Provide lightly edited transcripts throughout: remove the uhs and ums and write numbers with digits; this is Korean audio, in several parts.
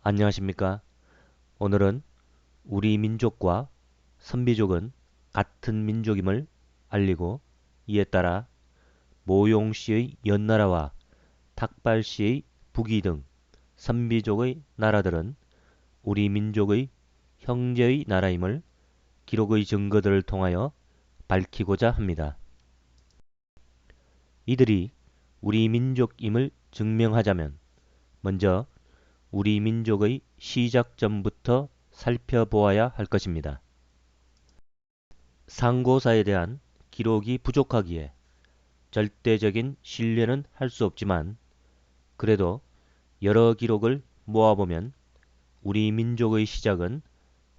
안녕하십니까? 오늘은 우리 민족과 선비족은 같은 민족임을 알리고 이에 따라 모용씨의 연나라와 탁발씨의 북이 등 선비족의 나라들은 우리 민족의 형제의 나라임을 기록의 증거들을 통하여 밝히고자 합니다. 이들이 우리 민족임을 증명하자면 먼저 우리 민족의 시작점부터 살펴보아야 할 것입니다. 상고사에 대한 기록이 부족하기에 절대적인 신뢰는 할 수 없지만 그래도 여러 기록을 모아보면 우리 민족의 시작은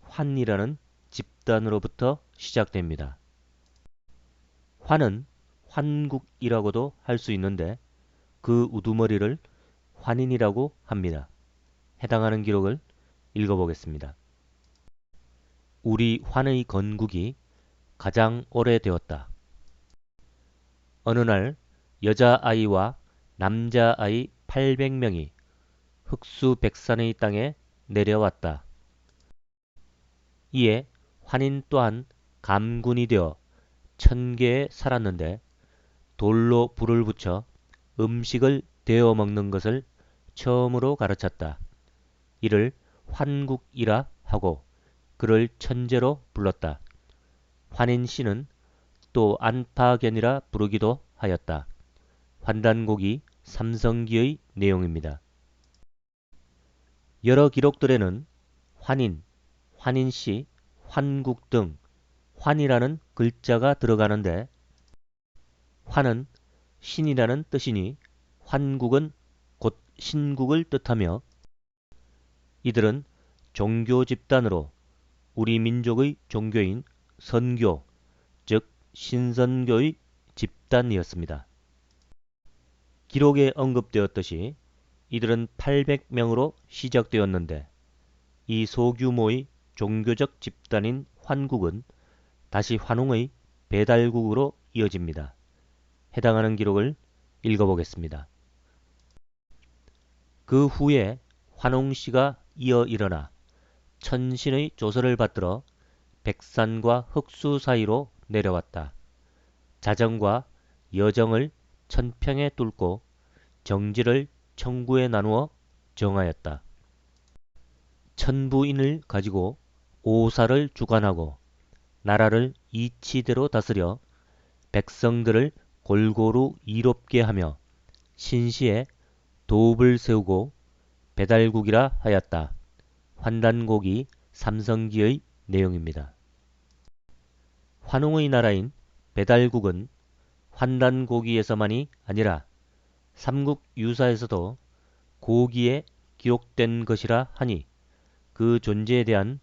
환이라는 집단으로부터 시작됩니다. 환은 환국이라고도 할 수 있는데 그 우두머리를 환인이라고 합니다. 해당하는 기록을 읽어보겠습니다. 우리 환의 건국이 가장 오래되었다. 어느 날 여자아이와 남자아이 800명이 흑수백산의 땅에 내려왔다. 이에 환인 또한 감군이 되어 천계에 살았는데 돌로 불을 붙여 음식을 데워 먹는 것을 처음으로 가르쳤다. 이를 환국이라 하고 그를 천재로 불렀다. 환인 씨는 또 안파견이라 부르기도 하였다. 환단곡이 삼성기의 내용입니다. 여러 기록들에는 환인, 환인씨, 환국 등 환이라는 글자가 들어가는데 환은 신이라는 뜻이니 환국은 곧 신국을 뜻하며 이들은 종교 집단으로 우리 민족의 종교인 선교, 즉 신선교의 집단이었습니다. 기록에 언급되었듯이 이들은 800명으로 시작되었는데 이 소규모의 종교적 집단인 환국은 다시 환웅의 배달국으로 이어집니다. 해당하는 기록을 읽어보겠습니다. 그 후에 환웅씨가 이어 일어나 천신의 조서를 받들어 백산과 흑수 사이로 내려왔다. 자정과 여정을 천평에 뚫고 정지를 천구에 나누어 정하였다. 천부인을 가지고 오사를 주관하고 나라를 이치대로 다스려 백성들을 골고루 이롭게 하며 신시에 도읍을 세우고 배달국이라 하였다. 환단곡이 삼성기의 내용입니다. 환웅의 나라인 배달국은 환단고기에서만이 아니라 삼국유사에서도 고기에 기록된 것이라 하니 그 존재에 대한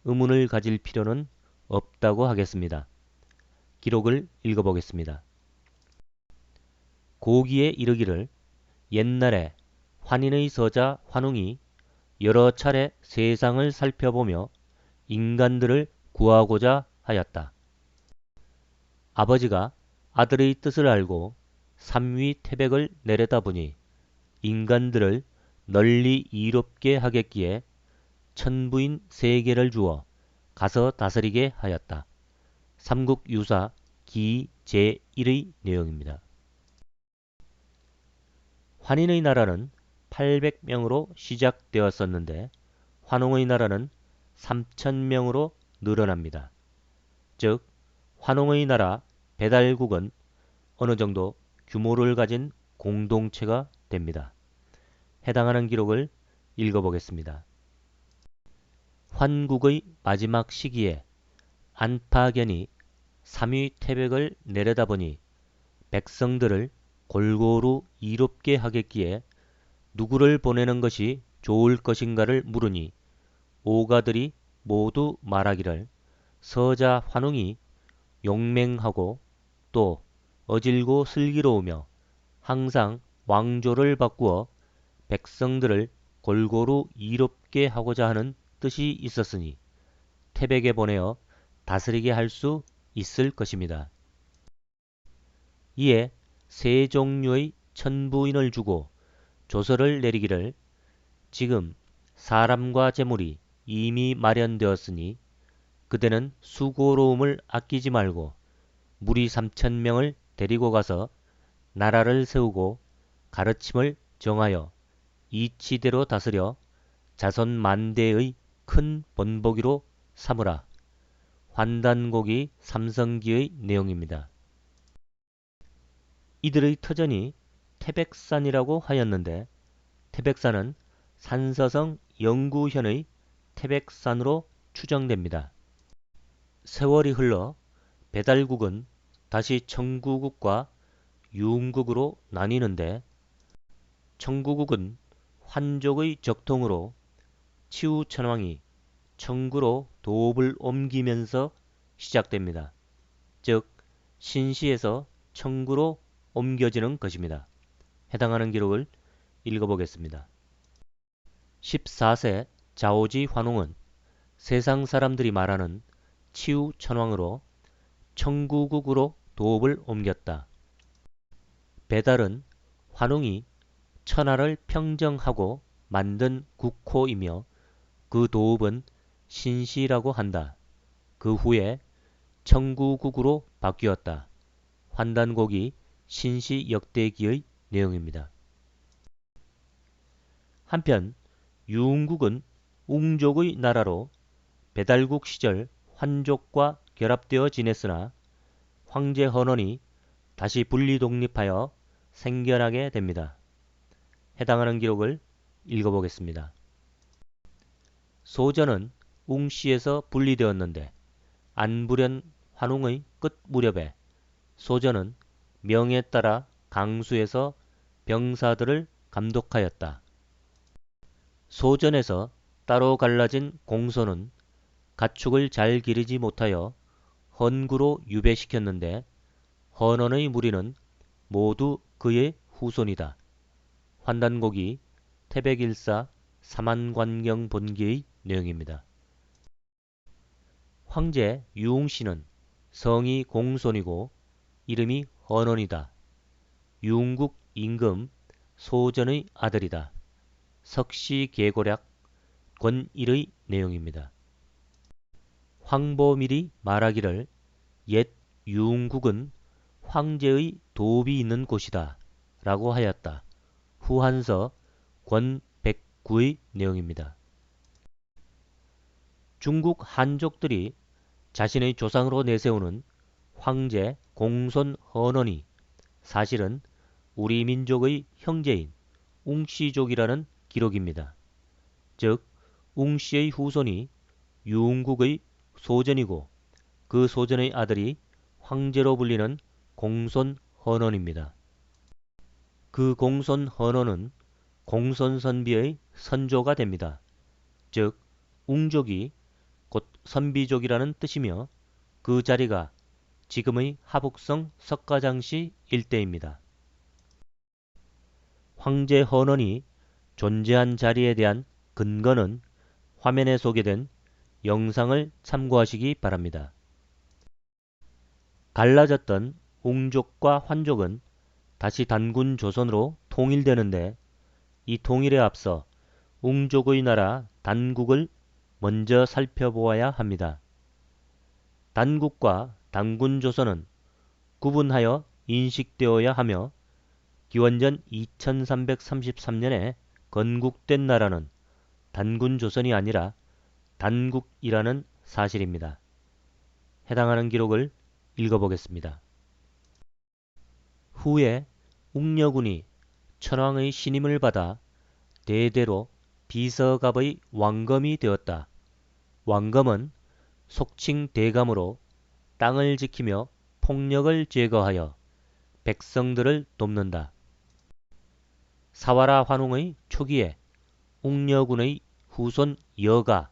의문을 가질 필요는 없다고 하겠습니다. 기록을 읽어보겠습니다. 고기에 이르기를 옛날에 환인의 서자 환웅이 여러 차례 세상을 살펴보며 인간들을 구하고자 하였다. 아버지가 아들의 뜻을 알고 삼위태백을 내려다보니 인간들을 널리 이롭게 하겠기에 천부인 3개를 주어 가서 다스리게 하였다. 삼국유사 기 제1의 내용입니다. 환인의 나라는 800명으로 시작되었었는데 환웅의 나라는 3000명으로 늘어납니다. 즉 환웅의 나라 배달국은 어느 정도 규모를 가진 공동체가 됩니다. 해당하는 기록을 읽어보겠습니다. 환국의 마지막 시기에 안파견이 삼위태백을 내려다보니 백성들을 골고루 이롭게 하겠기에 누구를 보내는 것이 좋을 것인가를 물으니 오가들이 모두 말하기를 서자 환웅이 용맹하고 또 어질고 슬기로우며 항상 왕조를 바꾸어 백성들을 골고루 이롭게 하고자 하는 뜻이 있었으니 태백에 보내어 다스리게 할 수 있을 것입니다. 이에 세 종류의 천부인을 주고 조서를 내리기를 지금 사람과 재물이 이미 마련되었으니 그대는 수고로움을 아끼지 말고 무리 3,000명을 데리고 가서 나라를 세우고 가르침을 정하여 이치대로 다스려 자손 만대의 큰 본보기로 삼으라. 환단고기 삼성기의 내용입니다. 이들의 터전이 태백산이라고 하였는데 태백산은 산서성 영구현의 태백산으로 추정됩니다. 세월이 흘러 배달국은 다시 청구국과 유흥국으로 나뉘는데 청구국은 환족의 적통으로 치우천왕이 청구로 도읍을 옮기면서 시작됩니다. 즉 신시에서 청구로 옮겨지는 것입니다. 해당하는 기록을 읽어보겠습니다. 14세 자오지 환웅은 세상 사람들이 말하는 치우천왕으로 청구국으로 도읍을 옮겼다. 배달은 환웅이 천하를 평정하고 만든 국호이며 그 도읍은 신시라고 한다. 그 후에 청구국으로 바뀌었다. 환단곡이 신시역대기의 내용입니다. 한편 유흥국은 웅족의 나라로 배달국 시절 환족과 결합되어 지냈으나 황제 헌원이 다시 분리 독립하여 생겨나게 됩니다. 해당하는 기록을 읽어보겠습니다. 소전은 웅시에서 분리되었는데 안부련 환웅의 끝 무렵에 소전은 명에 따라 강수에서 병사들을 감독하였다. 소전에서 따로 갈라진 공소는 가축을 잘 기르지 못하여 헌구로 유배시켰는데 헌원의 무리는 모두 그의 후손이다. 환단곡이 태백일사 사만관경 본기의 내용입니다. 황제 유웅씨는 성이 공손이고 이름이 헌원이다. 유웅국 임금 소전의 아들이다. 석시계고략 권일의 내용입니다. 황보밀이 말하기를 옛 유웅국은 황제의 도읍이 있는 곳이다 라고 하였다. 후한서 권백구의 내용입니다. 중국 한족들이 자신의 조상으로 내세우는 황제 공손 헌원이 사실은 우리 민족의 형제인 웅씨족이라는 기록입니다. 즉 웅씨의 후손이 유웅국의 소전이고 그 소전의 아들이 황제로 불리는 공손 헌원입니다. 그 공손 헌원은 공손선비의 선조가 됩니다. 즉 웅족이 곧 선비족이라는 뜻이며 그 자리가 지금의 하북성 석가장시 일대입니다. 황제 헌원이 존재한 자리에 대한 근거는 화면에 소개된 영상을 참고하시기 바랍니다. 갈라졌던 웅족과 환족은 다시 단군 조선으로 통일되는데 이 통일에 앞서 웅족의 나라 단국을 먼저 살펴보아야 합니다. 단국과 단군 조선은 구분하여 인식되어야 하며 기원전 2333년에 건국된 나라는 단군 조선이 아니라 단국이라는 사실입니다. 해당하는 기록을 읽어보겠습니다. 후에 웅려군이 천황의 신임을 받아 대대로 비서갑의 왕검이 되었다. 왕검은 속칭 대감으로 땅을 지키며 폭력을 제거하여 백성들을 돕는다. 사와라 환웅의 초기에 웅려군의 후손 여가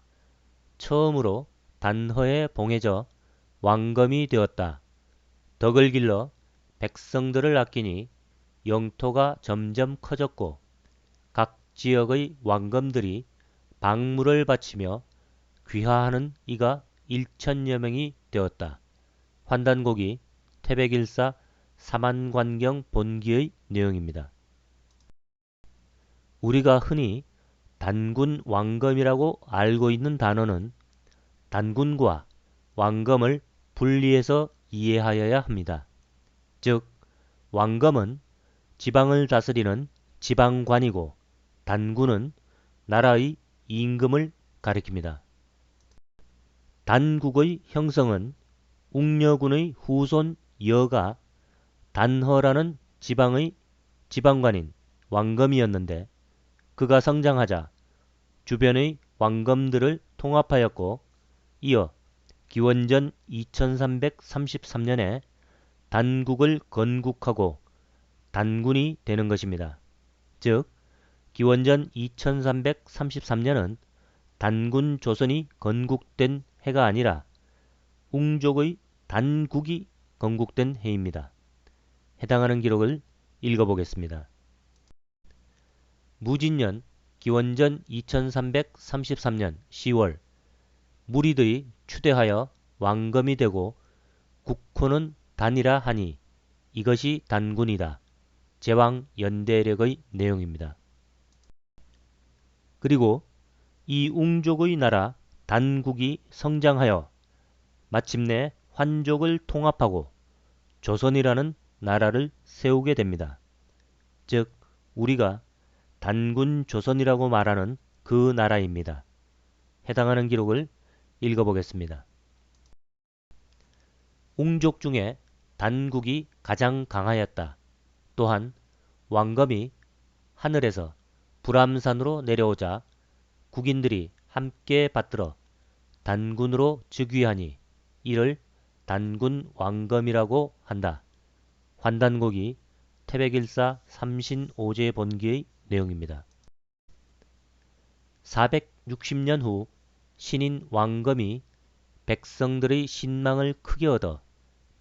처음으로 단허에 봉해져 왕검이 되었다. 덕을 길러 백성들을 아끼니 영토가 점점 커졌고 각 지역의 왕검들이 박물을 바치며 귀화하는 이가 1천여 명이 되었다. 환단곡이 태백일사 사만관경 본기의 내용입니다. 우리가 흔히 단군 왕검이라고 알고 있는 단어는 단군과 왕검을 분리해서 이해하여야 합니다. 즉, 왕검은 지방을 다스리는 지방관이고 단군은 나라의 임금을 가리킵니다. 단국의 형성은 웅려군의 후손 여가 단허라는 지방의 지방관인 왕검이었는데 그가 성장하자 주변의 왕검들을 통합하였고 이어 기원전 2333년에 단국을 건국하고 단군이 되는 것입니다. 즉, 기원전 2333년은 단군 조선이 건국된 해가 아니라 웅족의 단국이 건국된 해입니다. 해당하는 기록을 읽어보겠습니다. 무진년 기원전 2333년 10월 무리들이 추대하여 왕검이 되고 국호는 단이라 하니 이것이 단군이다. 제왕 연대력의 내용입니다. 그리고 이 웅족의 나라 단국이 성장하여 마침내 환족을 통합하고 조선이라는 나라를 세우게 됩니다. 즉, 우리가 단군 조선이라고 말하는 그 나라입니다. 해당하는 기록을 읽어보겠습니다. 웅족 중에 단국이 가장 강하였다. 또한 왕검이 하늘에서 불암산으로 내려오자 국인들이 함께 받들어 단군으로 즉위하니 이를 단군 왕검이라고 한다. 환단곡이 태백일사 삼신오제본기의 내용입니다. 460년 후 신인 왕검이 백성들의 신망을 크게 얻어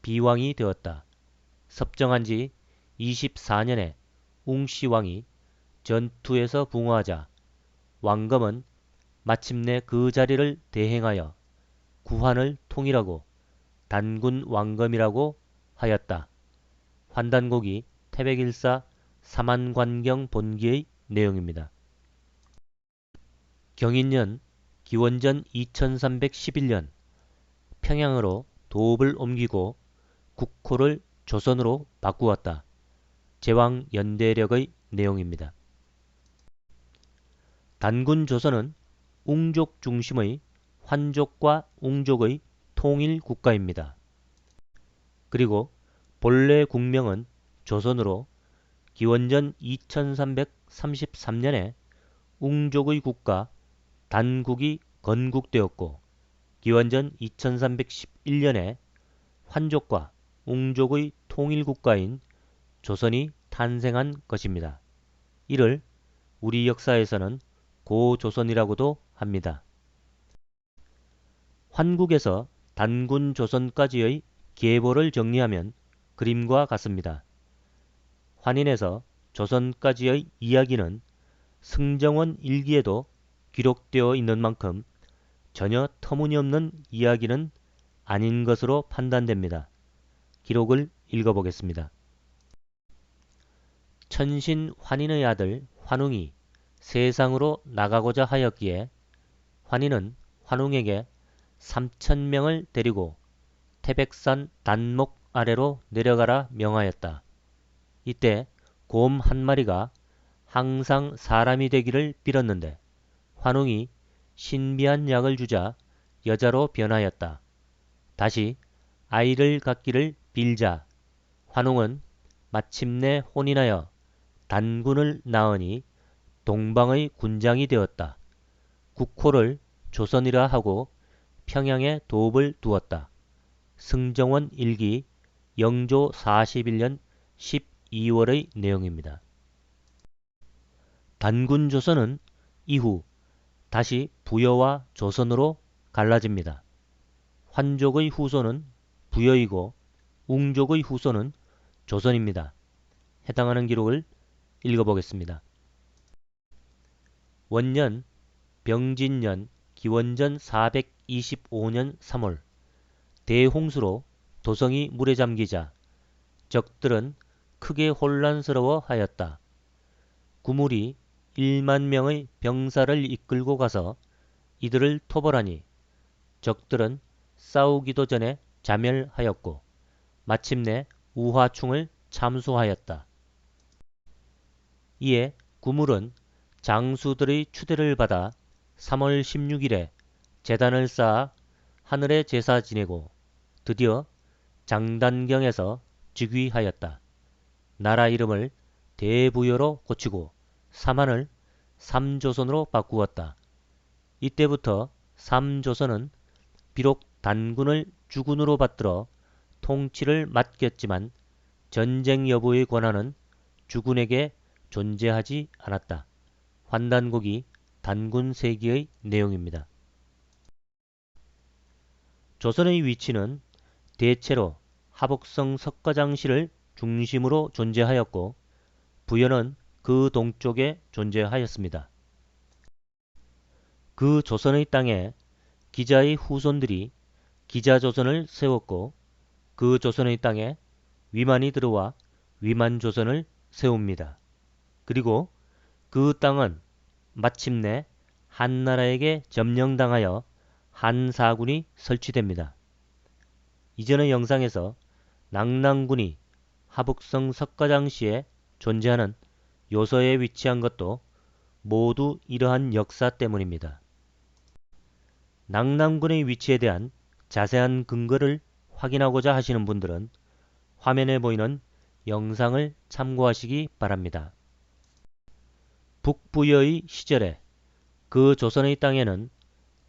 비왕이 되었다. 섭정한 지 24년에 웅시왕이 전투에서 붕어하자 왕검은 마침내 그 자리를 대행하여 구한을 통일하고 단군 왕검이라고 하였다. 환단곡이 태백일사 사만관경 본기의 내용입니다. 경인년 기원전 2311년 평양으로 도읍을 옮기고 국호를 조선으로 바꾸었다. 제왕 연대력의 내용입니다. 단군 조선은 웅족 중심의 환족과 웅족의 통일 국가입니다. 그리고 본래 국명은 조선으로 기원전 2333년에 웅족의 국가 단국이 건국되었고 기원전 2311년에 환족과 웅족의 통일국가인 조선이 탄생한 것입니다. 이를 우리 역사에서는 고조선이라고도 합니다. 환국에서 단군 조선까지의 계보를 정리하면 그림과 같습니다. 환인에서 조선까지의 이야기는 승정원 일기에도 기록되어 있는 만큼 전혀 터무니없는 이야기는 아닌 것으로 판단됩니다. 기록을 읽어보겠습니다. 천신 환인의 아들 환웅이 세상으로 나가고자 하였기에 환인은 환웅에게 3,000명을 데리고 태백산 단목 아래로 내려가라 명하였다. 이때 곰 한 마리가 항상 사람이 되기를 빌었는데 환웅이 신비한 약을 주자 여자로 변하였다. 다시 아이를 갖기를 빌자 환웅은 마침내 혼인하여 단군을 낳으니 동방의 군장이 되었다. 국호를 조선이라 하고 평양에 도읍을 두었다. 승정원 일기 영조 41년 12월의 내용입니다. 단군 조선은 이후 다시 부여와 조선으로 갈라집니다. 환족의 후손은 부여이고 웅족의 후손은 조선입니다. 해당하는 기록을 읽어보겠습니다. 원년 병진년 기원전 425년 3월 대홍수로 도성이 물에 잠기자 적들은 크게 혼란스러워 하였다. 구물이 1만 명의 병사를 이끌고 가서 이들을 토벌하니 적들은 싸우기도 전에 자멸하였고 마침내 우화충을 참수하였다. 이에 구물은 장수들의 추대를 받아 3월 16일에 제단을 쌓아 하늘에 제사 지내고 드디어 장단경에서 즉위하였다. 나라 이름을 대부여로 고치고 삼한을 삼조선으로 바꾸었다. 이때부터 삼조선은 비록 단군을 주군으로 받들어 통치를 맡겼지만 전쟁 여부의 권한은 주군에게 존재하지 않았다. 환단고기 단군 세기의 내용입니다. 조선의 위치는 대체로 하북성 석가장시를 중심으로 존재하였고 부여는 그 동쪽에 존재하였습니다. 그 조선의 땅에 기자의 후손들이 기자조선을 세웠고 그 조선의 땅에 위만이 들어와 위만조선을 세웁니다. 그리고 그 땅은 마침내 한나라에게 점령당하여 한사군이 설치됩니다. 이전의 영상에서 낙랑군이 하북성 석가장시에 존재하는 요서에 위치한 것도 모두 이러한 역사 때문입니다. 낙랑군의 위치에 대한 자세한 근거를 확인하고자 하시는 분들은 화면에 보이는 영상을 참고하시기 바랍니다. 북부여의 시절에 그 조선의 땅에는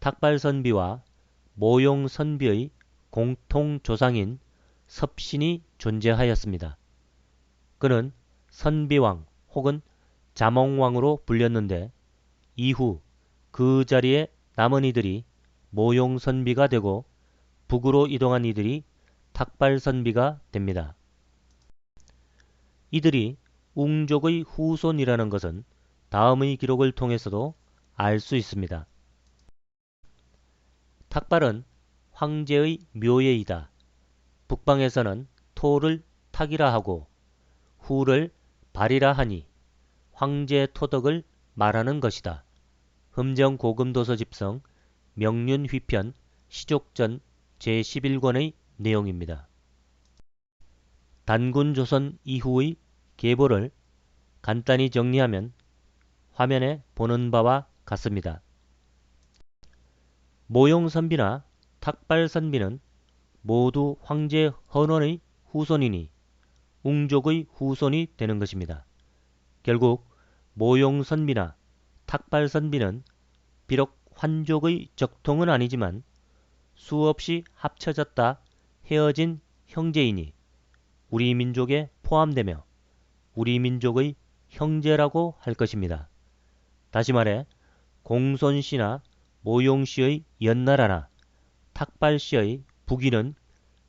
탁발선비와 모용선비의 공통조상인 섭신이 존재하였습니다. 그는 선비왕 혹은 자몽왕으로 불렸는데 이후 그 자리에 남은 이들이 모용선비가 되고 북으로 이동한 이들이 탁발선비가 됩니다. 이들이 웅족의 후손이라는 것은 다음의 기록을 통해서도 알 수 있습니다. 탁발은 황제의 묘예이다. 북방에서는 토를 탁이라 하고 후를 발이라 하니 황제 토덕을 말하는 것이다. 흠정고금도서 집성 명륜휘편 시족전 제11권의 내용입니다. 단군조선 이후의 계보를 간단히 정리하면 화면에 보는 바와 같습니다. 모용선비나 탁발선비는 모두 황제 헌원의 후손이니 웅족의 후손이 되는 것입니다. 결국 모용선비나 탁발선비는 비록 환족의 적통은 아니지만 수없이 합쳐졌다 헤어진 형제이니 우리 민족에 포함되며 우리 민족의 형제라고 할 것입니다. 다시 말해 공손씨나 모용씨의 연나라나 탁발씨의 북위는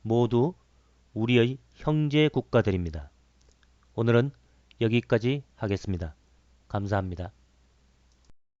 모두 우리의 형제 국가들입니다. 오늘은 여기까지 하겠습니다. 감사합니다.